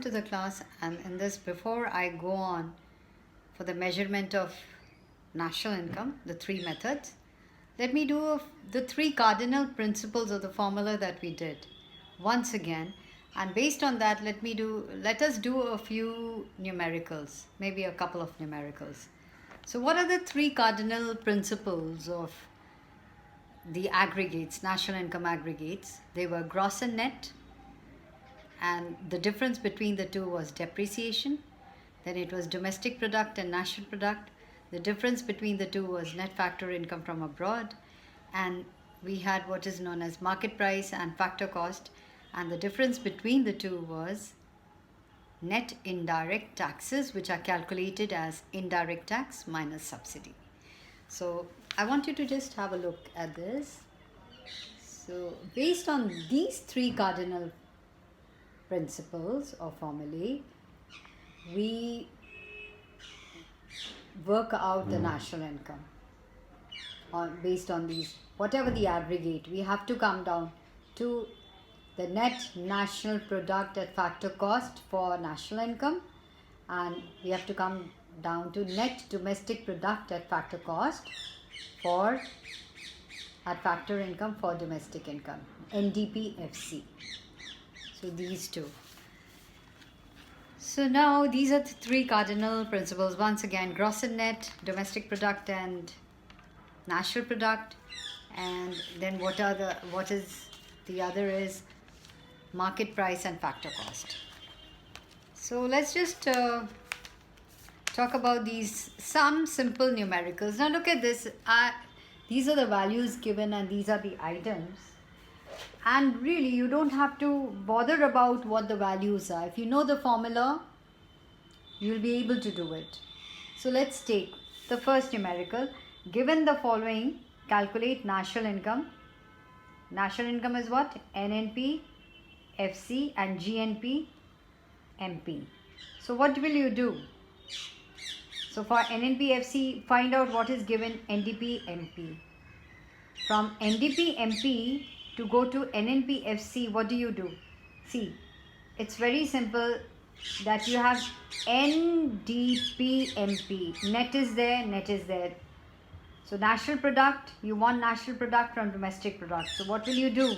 to the class, and in this, before I go on for the measurement of national income, the three methods, let me do the three cardinal principles of the formula that we did once again, and based on that let us do a few numericals, maybe a couple of numericals. So what are the three cardinal principles of the aggregates, national income aggregates? They were gross and net, and the difference between the two was depreciation. Then it was domestic product and national product. The difference between the two was net factor income from abroad. And we had what is known as market price and factor cost. And the difference between the two was net indirect taxes, which are calculated as indirect tax minus subsidy. So I want you to just have a look at this. So based on these three cardinal principles or formulae, we work out the national income based on these. Whatever the aggregate, we have to come down to the net national product at factor cost for national income, and we have to come down to net domestic product at factor cost for at factor income for domestic income, NDPFC. So these two. So now these are the three cardinal principles. Once again, gross and net, domestic product and national product, and then what is the other is market price and factor cost. So let's just talk about these some simple numericals. Now look at this. These are the values given and these are the items. And really, you don't have to bother about what the values are. If you know the formula, you'll be able to do it. So let's take the first numerical. Given the following, calculate national income. National income is what? NNP, FC and GNP, MP. So what will you do? So for NNP, FC, find out what is given NDP, MP. From NDP, MP to go to NNPFC, what do you do? See, it's very simple that you have NDPMP. Net is there, net is there. So national product, you want national product from domestic product. So what will you do?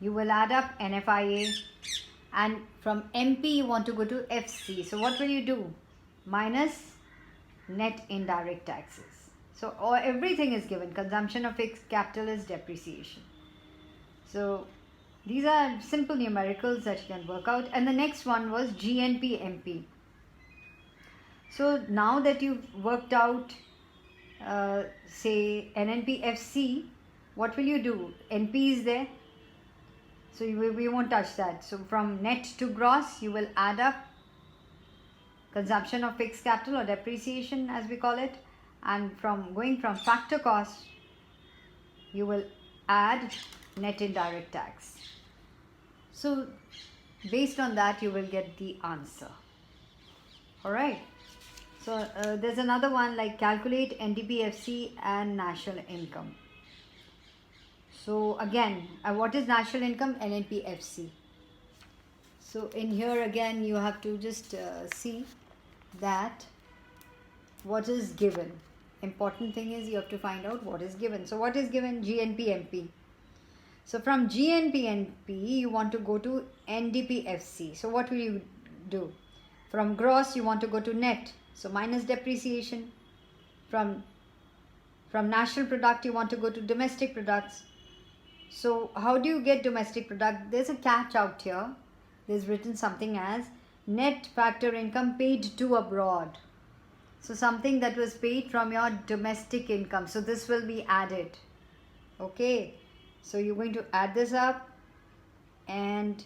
You will add up NFIA, and from MP you want to go to FC. So what will you do? Minus net indirect taxes. So everything is given. Consumption of fixed capital is depreciation. So these are simple numericals that you can work out. And the next one was GNP MP. So now that you've worked out say NNP FC, what will you do? NP is there, so we won't touch that. So from net to gross, you will add up consumption of fixed capital or depreciation as we call it, and from going from factor cost, you will add net indirect tax. So based on that, you will get the answer. All right. So there's another one like calculate NDPFC and national income. So again, what is national income? NNPFC. So in here again, you have to just see that what is given. Important thing is you have to find out what is given. So what is given? GNPMP. So from GNPMP, you want to go to NDPFC. So what will you do? From gross, you want to go to net. So minus depreciation. From national product, you want to go to domestic products. So how do you get domestic product? There's a catch out here. There's written something as net factor income paid to abroad. So something that was paid from your domestic income. So this will be added. Okay. So you're going to add this up, and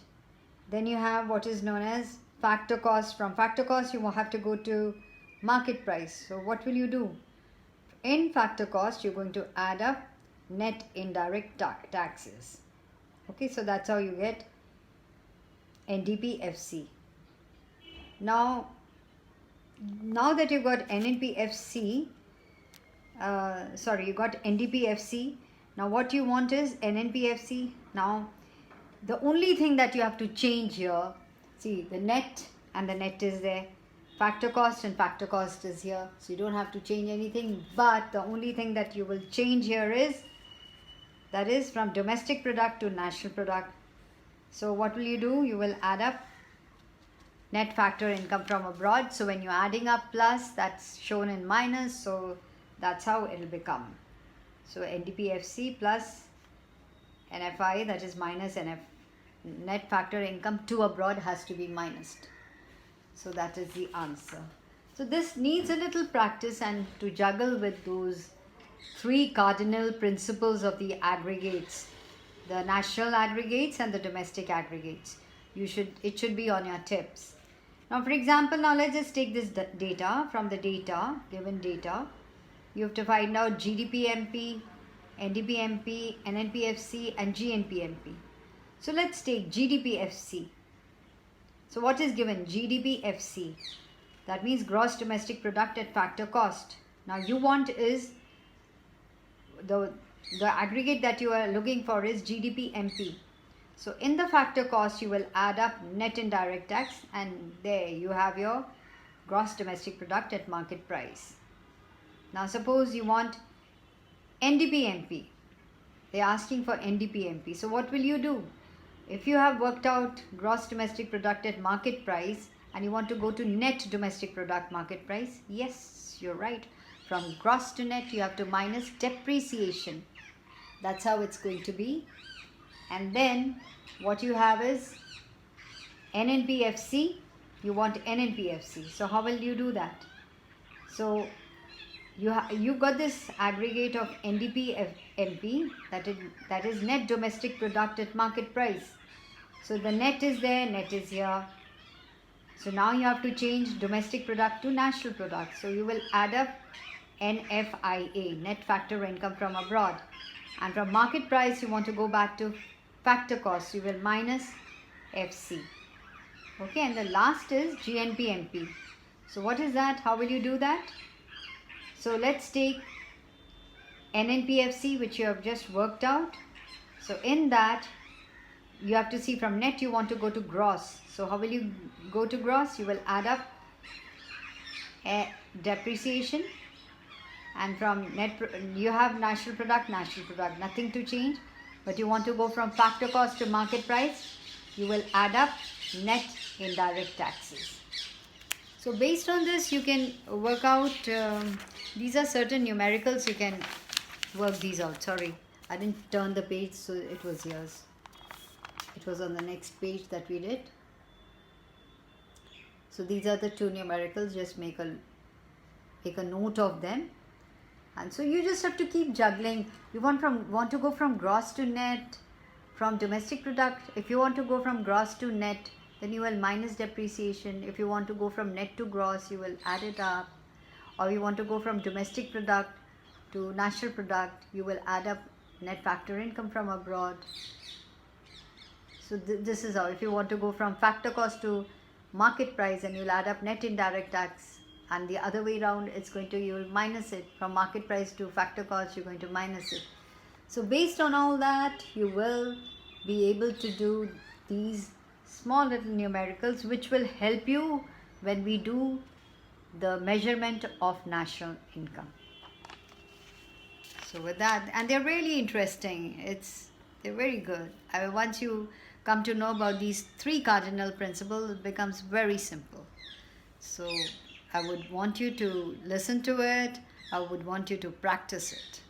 then you have what is known as factor cost. From factor cost, you will have to go to market price. So what will you do? In factor cost, you're going to add up net indirect taxes. Okay, so that's how you get NDPFC. Now that you got NNPFC, you got NDPFC. Now what you want is NNPFC. Now the only thing that you have to change here, See, the net and the net is there. Factor cost and factor cost is here. So you don't have to change anything. But the only thing that you will change here is, that is from domestic product to national product. So what will you do? You will add up net factor income from abroad. So when you're adding up plus, that's shown in minus. So that's how it will become. So NDPFC plus NFI, that is minus NF. Net factor income to abroad has to be minused. So that is the answer. So this needs a little practice and to juggle with those three cardinal principles of the aggregates, the national aggregates and the domestic aggregates. It should be on your tips. Now for example, now let's just take this data. From the data, given data, you have to find out GDPMP, NDPMP, NNPFC and GNPMP. So let's take GDPFC. So what is given? GDPFC. That means gross domestic product at factor cost. Now you want is the aggregate that you are looking for is GDPMP. So in the factor cost you will add up net indirect tax and there you have your gross domestic product at market price. Now suppose you want NDPMP. They are asking for NDPMP. So what will you do? If you have worked out gross domestic product at market price and you want to go to net domestic product market price, yes, you're right. From gross to net, you have to minus depreciation. That's how it's going to be. And then what you have is NNPFC. You want NNPFC. So how will you do that? So you got this aggregate of NDPMP, that is net domestic product at market price. So the net is there, net is here. So now you have to change domestic product to national product. So you will add up NFIA, net factor income from abroad. And from market price, you want to go back to factor cost. You will minus FC. Okay, and the last is GNPMP. So what is that? How will you do that? So let's take NNPFC, which you have just worked out. So in that, you have to see from net you want to go to gross. So how will you go to gross? You will add up depreciation, and from net you have national product, nothing to change. But you want to go from factor cost to market price, you will add up net indirect taxes. So based on this you can work out, these are certain numericals, you can work these out. Sorry, I didn't turn the page, so it was yours. It was on the next page that we did. So these are the two numericals, just make a note of them. And so you just have to keep juggling. You want to go from gross to net, from domestic product. If you want to go from gross to net, then you will minus depreciation. If you want to go from net to gross, you will add it up. Or you want to go from domestic product to national product, you will add up net factor income from abroad. So this is how. If you want to go from factor cost to market price, and you'll add up net indirect tax, and the other way around, you will minus it. From market price to factor cost, you're going to minus it. So based on all that, you will be able to do these small little numericals, which will help you when we do the measurement of national income. So with that, and they're really interesting. They're very good. Once you come to know about these three cardinal principles, it becomes very simple. So I would want you to listen to it. I would want you to practice it.